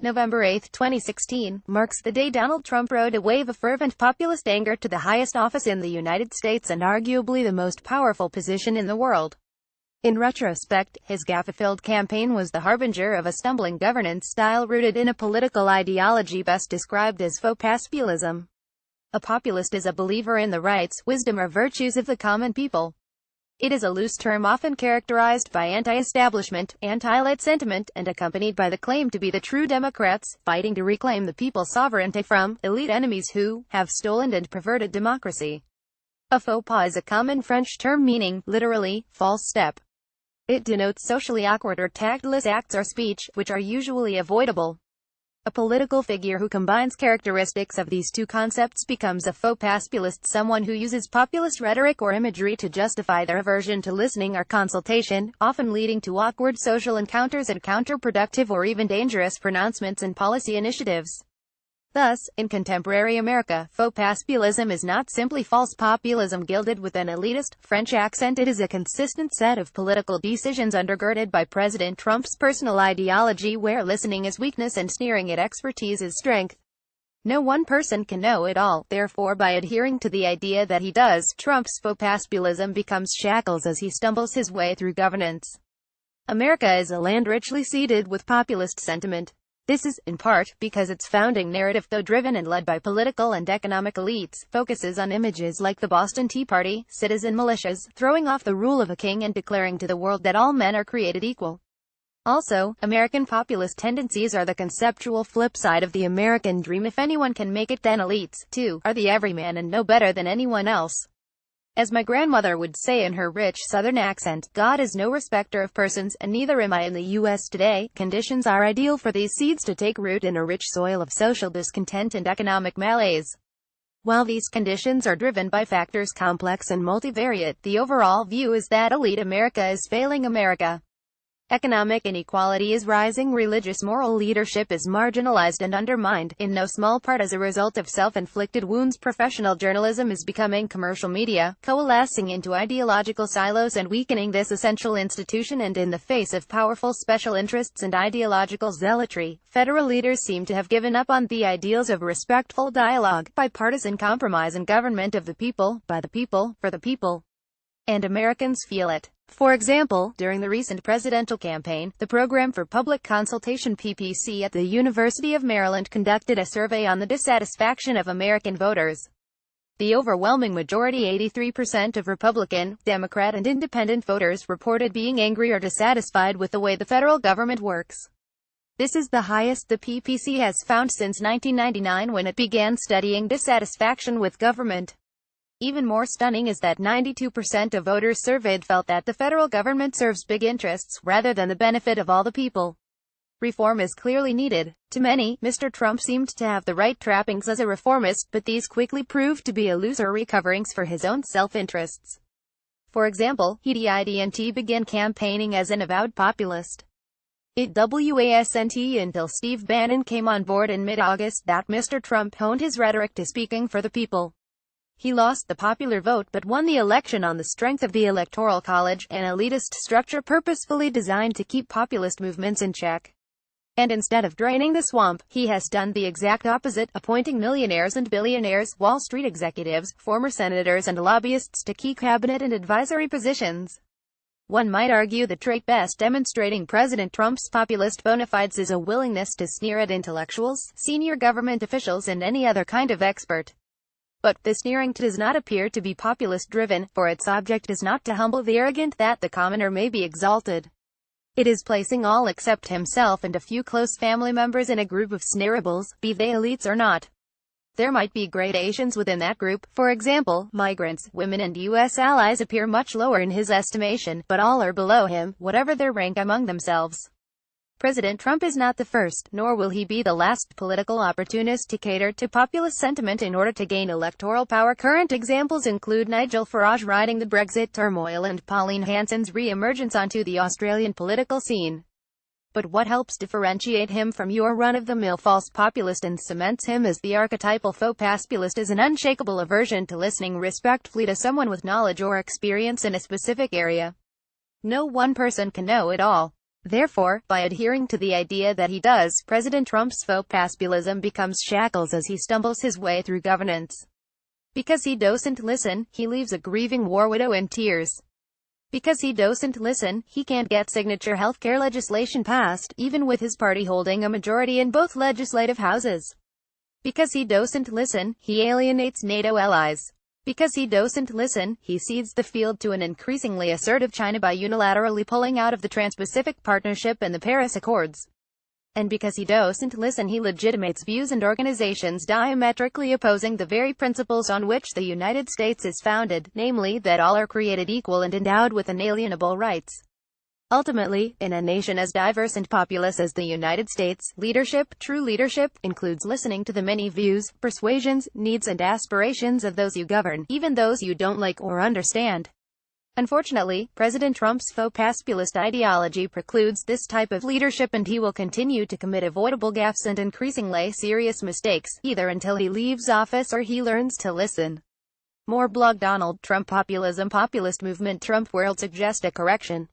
November 8, 2016, marks the day Donald Trump rode a wave of fervent populist anger to the highest office in the United States and arguably the most powerful position in the world. In retrospect, his gaffe-filled campaign was the harbinger of a stumbling governance style rooted in a political ideology best described as faux populism. A populist is a believer in the rights, wisdom or virtues of the common people. It is a loose term often characterized by anti-establishment, anti-elite sentiment, and accompanied by the claim to be the true Democrats, fighting to reclaim the people's sovereignty from elite enemies who have stolen and perverted democracy. A faux pas is a common French term meaning, literally, false step. It denotes socially awkward or tactless acts or speech, which are usually avoidable. A political figure who combines characteristics of these two concepts becomes a faux populist, someone who uses populist rhetoric or imagery to justify their aversion to listening or consultation, often leading to awkward social encounters and counterproductive or even dangerous pronouncements and policy initiatives. Thus, in contemporary America, faux populism is not simply false populism gilded with an elitist, French accent. It is a consistent set of political decisions undergirded by President Trump's personal ideology where listening is weakness and sneering at expertise is strength. No one person can know it all, therefore by adhering to the idea that he does, Trump's faux populism becomes shackles as he stumbles his way through governance. America is a land richly seeded with populist sentiment. This is, in part, because its founding narrative, though driven and led by political and economic elites, focuses on images like the Boston Tea Party, citizen militias, throwing off the rule of a king and declaring to the world that all men are created equal. Also, American populist tendencies are the conceptual flip side of the American dream. If anyone can make it, then elites, too, are the everyman and no better than anyone else. As my grandmother would say in her rich Southern accent, God is no respecter of persons, and neither am I in the U.S. today. Conditions are ideal for these seeds to take root in a rich soil of social discontent and economic malaise. While these conditions are driven by factors complex and multivariate, the overall view is that elite America is failing America. Economic inequality is rising, religious moral leadership is marginalized and undermined, in no small part as a result of self-inflicted wounds. Professional journalism is becoming commercial media, coalescing into ideological silos and weakening this essential institution. And in the face of powerful special interests and ideological zealotry, federal leaders seem to have given up on the ideals of respectful dialogue, bipartisan compromise and government of the people, by the people, for the people. And Americans feel it. For example, during the recent presidential campaign, the Program for Public Consultation at the University of Maryland conducted a survey on the dissatisfaction of American voters. The overwhelming majority, 83% of Republican, Democrat and Independent voters, reported being angry or dissatisfied with the way the federal government works. This is the highest the PPC has found since 1999 when it began studying dissatisfaction with government. Even more stunning is that 92% of voters surveyed felt that the federal government serves big interests, rather than the benefit of all the people. Reform is clearly needed. To many, Mr. Trump seemed to have the right trappings as a reformist, but these quickly proved to be illusory coverings for his own self-interests. For example, he didn't begin campaigning as an avowed populist. It wasn't until Steve Bannon came on board in mid-August that Mr. Trump honed his rhetoric to speaking for the people. He lost the popular vote but won the election on the strength of the Electoral College, an elitist structure purposefully designed to keep populist movements in check. And instead of draining the swamp, he has done the exact opposite, appointing millionaires and billionaires, Wall Street executives, former senators and lobbyists to key cabinet and advisory positions. One might argue the trait best demonstrating President Trump's populist bona fides is a willingness to sneer at intellectuals, senior government officials and any other kind of expert. But the sneering does not appear to be populist-driven, for its object is not to humble the arrogant that the commoner may be exalted. It is placing all except himself and a few close family members in a group of sneerables, be they elites or not. There might be gradations within that group. For example, migrants, women and U.S. allies appear much lower in his estimation, but all are below him, whatever their rank among themselves. President Trump is not the first, nor will he be the last political opportunist to cater to populist sentiment in order to gain electoral power. Current examples include Nigel Farage riding the Brexit turmoil and Pauline Hanson's re-emergence onto the Australian political scene. But what helps differentiate him from your run-of-the-mill false populist and cements him as the archetypal faux populist is an unshakable aversion to listening respectfully to someone with knowledge or experience in a specific area. No one person can know it all. Therefore, by adhering to the idea that he does, President Trump's faux populism becomes shackles as he stumbles his way through governance. Because he doesn't listen, he leaves a grieving war widow in tears. Because he doesn't listen, he can't get signature healthcare legislation passed, even with his party holding a majority in both legislative houses. Because he doesn't listen, he alienates NATO allies. Because he doesn't listen, he cedes the field to an increasingly assertive China by unilaterally pulling out of the Trans-Pacific Partnership and the Paris Accords. And because he doesn't listen, he legitimates views and organizations diametrically opposing the very principles on which the United States is founded, namely, that all are created equal and endowed with inalienable rights. Ultimately, in a nation as diverse and populous as the United States, true leadership, includes listening to the many views, persuasions, needs and aspirations of those you govern, even those you don't like or understand. Unfortunately, President Trump's faux populist ideology precludes this type of leadership, and he will continue to commit avoidable gaffes and increasingly serious mistakes, either until he leaves office or he learns to listen. More blog Donald Trump populism populist movement Trump world suggest a correction.